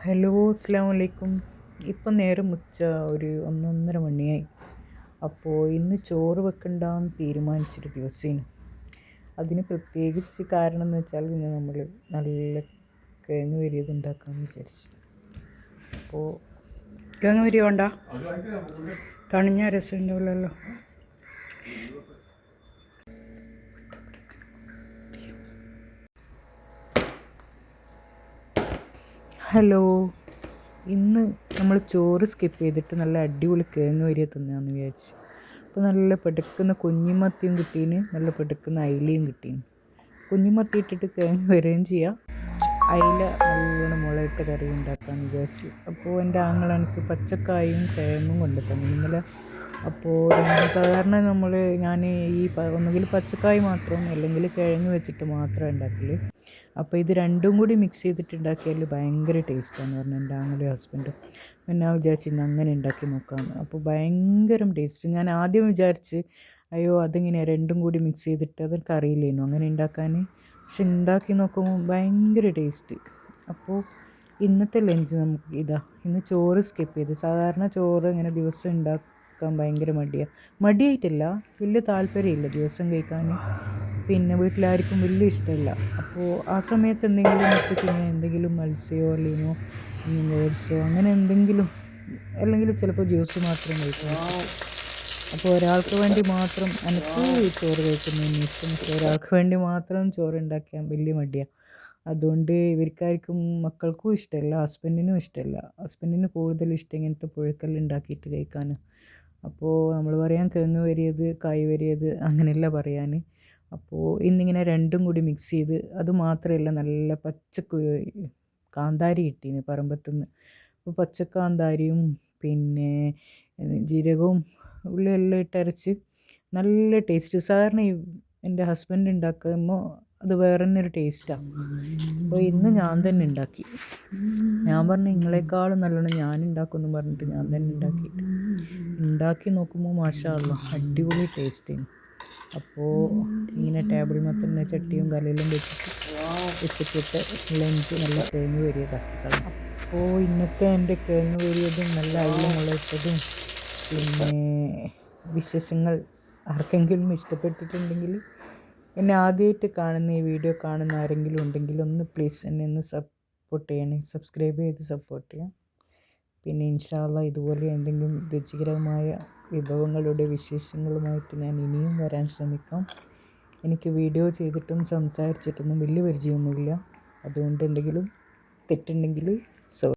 Hello, അസ്സലാമു അലൈക്കും. ഇപ്പം നേരം ഉച്ച ഒരു 1:30 മണിയായി. അപ്പോൾ ഇന്ന് ചോറ് വെക്കണ്ടെന്ന് തീരുമാനിച്ചൊരു ദിവസേനു. അതിന് പ്രത്യേകിച്ച് കാരണം എന്ന് വെച്ചാൽ ഇന്ന് നമ്മൾ നല്ല കിഴങ്ങ് വരിയത് ഉണ്ടാക്കാമെന്ന് വിചാരിച്ചു. അപ്പോൾ കിഴങ്ങ് വരി വേണ്ട, തണിഞ്ഞ രസം ഉണ്ടാവില്ലല്ലോ. ഹലോ, ഇന്ന് നമ്മൾ ചോറ് സ്കിപ്പ് ചെയ്തിട്ട് നല്ല അടിപൊളി കിഴങ്ങ് വരിയ തിന്നാമെന്ന് വിചാരിച്ചു. അപ്പോൾ നല്ല പെടുക്കുന്ന കുഞ്ഞിമത്തിയും കിട്ടീന്, നല്ല പെടുക്കുന്ന അയിലയും കിട്ടീന്. കുഞ്ഞിമത്തി ഇട്ടിട്ട് കിഴങ്ങ് വരികയും ചെയ്യാം, അയില നല്ലോണം മുളകിട്ട് കറി ഉണ്ടാക്കാമെന്ന് വിചാരിച്ചു. അപ്പോൾ എൻ്റെ ആങ്ങള എനിക്ക് പച്ചക്കായും കിഴങ്ങും കൊണ്ട് തന്നു ഇന്നലെ. അപ്പോൾ സാധാരണ ഞാൻ ഒന്നുകിൽ പച്ചക്കായ് മാത്രം അല്ലെങ്കിൽ കിഴങ്ങ് വെച്ചിട്ട് മാത്രം ഉണ്ടാക്കൽ. അപ്പോൾ ഇത് രണ്ടും കൂടി മിക്സ് ചെയ്തിട്ട് ഉണ്ടാക്കിയാൽ ഭയങ്കര ടേസ്റ്റാണെന്ന് പറഞ്ഞു എൻ്റെ ആങ്ങളെയും ഹസ്ബൻഡും. പിന്നെ വിചാരിച്ചു ഇന്ന് അങ്ങനെ ഉണ്ടാക്കി നോക്കാമെന്ന്. അപ്പോൾ ഭയങ്കര ടേസ്റ്റ്. ഞാൻ ആദ്യം വിചാരിച്ച് അയ്യോ അതെങ്ങനെയാണ് രണ്ടും കൂടി മിക്സ് ചെയ്തിട്ട്, അതൊക്കെ അറിയില്ലേനു അങ്ങനെ ഉണ്ടാക്കാൻ. പക്ഷെ ഉണ്ടാക്കി നോക്കുമ്പോൾ ഭയങ്കര ടേസ്റ്റ്. അപ്പോൾ ഇന്നത്തെ ലഞ്ച് നമുക്ക് ഇന്ന് ചോറ് സ്കിപ്പ് ചെയ്ത്. സാധാരണ ചോറ് ഇങ്ങനെ ദിവസം ഉണ്ടാക്കാൻ ഭയങ്കര മടിയായിട്ടില്ല, വലിയ താല്പര്യമില്ല ദിവസം കഴിക്കാൻ. പിന്നെ വീട്ടിലാർക്കും വലിയ ഇഷ്ടമല്ല. അപ്പോൾ ആ സമയത്ത് എന്തെങ്കിലും ഉച്ചയ്ക്ക് ഇങ്ങനെ എന്തെങ്കിലും മത്സ്യമോ അല്ലെങ്കിൽ വേർസോ അങ്ങനെ എന്തെങ്കിലും, അല്ലെങ്കിൽ ചിലപ്പോൾ ജ്യൂസ് മാത്രം കഴിക്കും. അപ്പോൾ ഒരാൾക്ക് വേണ്ടി മാത്രം എനിക്ക് ചോറ് കഴിക്കുന്നതിന് ഇഷ്ടം, പക്ഷേ ഒരാൾക്ക് വേണ്ടി മാത്രം ചോറ് ഉണ്ടാക്കാൻ വലിയ മടിയാണ്. അതുകൊണ്ട് ഇവർക്കാർക്കും മക്കൾക്കും ഇഷ്ടമല്ല, ഹസ്ബൻഡിനും ഇഷ്ടമല്ല. ഹസ്ബൻഡിന് കൂടുതൽ ഇഷ്ടം ഇങ്ങനത്തെ പുഴുക്കൽ ഉണ്ടാക്കിയിട്ട് കഴിക്കാൻ. അപ്പോൾ നമ്മൾ പറയാൻ കിഴങ്ങ് വരിയത് കായ് വരിയത് അങ്ങനെയല്ല പറയാൻ. അപ്പോൾ ഇന്നിങ്ങനെ രണ്ടും കൂടി മിക്സ് ചെയ്ത്, അത് മാത്രമല്ല നല്ല കാന്താരി കിട്ടീന് പറമ്പത്തുനിന്ന്. അപ്പോൾ പച്ചക്കാന്താരിയും പിന്നെ ജീരകവും ഉള്ളിയെല്ലാം ഇട്ടരച്ച് നല്ല ടേസ്റ്റ്. സാധാരണ എൻ്റെ ഹസ്ബൻഡ് ഉണ്ടാക്കുമ്പോൾ അത് വേറെ തന്നെ ഒരു ടേസ്റ്റാണ്. അപ്പോൾ ഇന്ന് ഞാൻ തന്നെ ഉണ്ടാക്കി. ഞാൻ പറഞ്ഞു നിങ്ങളെക്കാളും നല്ലോണം ഞാൻ ഉണ്ടാക്കുമെന്ന് പറഞ്ഞിട്ട് ഞാൻ തന്നെ ഉണ്ടാക്കി നോക്കുമ്പോൾ മാഷാ അല്ലാഹ് അടിപൊളി ടേസ്റ്റിന്. അപ്പോൾ ഇങ്ങനെ ടേബിൾ തന്നെ ചട്ടിയും കലയിലും വെച്ചിട്ട് ലഞ്ച് നല്ല കിഴങ്ങ് വരിയതാക്കി കളഞ്ഞു. അപ്പോൾ ഇന്നത്തെ എൻ്റെ കിഴങ്ങ് വരിയതും നല്ല അയില മുളയിട്ടതും പിന്നെ വിശേഷങ്ങൾ ആർക്കെങ്കിലും ഇഷ്ടപ്പെട്ടിട്ടുണ്ടെങ്കിൽ, എന്നെ ആദ്യമായിട്ട് കാണുന്ന ഈ വീഡിയോ കാണുന്ന ആരെങ്കിലും ഉണ്ടെങ്കിൽ പ്ലീസ് എന്നെ ഒന്ന് സപ്പോർട്ട് ചെയ്യണേ, സബ്സ്ക്രൈബ് ചെയ്ത് സപ്പോർട്ട് ചെയ്യാം. പിന്നെ ഇൻഷാ അല്ലാഹ് ഇതുപോലെ എന്തെങ്കിലും രുചികരമായ വിഭവങ്ങളുടെ വിശേഷങ്ങളുമായിട്ട് ഞാൻ ഇനിയും വരാൻ ശ്രമിക്കാം. എനിക്ക് വീഡിയോ ചെയ്തിട്ടും സംസാരിച്ചിട്ടൊന്നും വലിയ പരിചയമൊന്നുമില്ല. അതുകൊണ്ട് എന്തെങ്കിലും തെറ്റുണ്ടെങ്കിൽ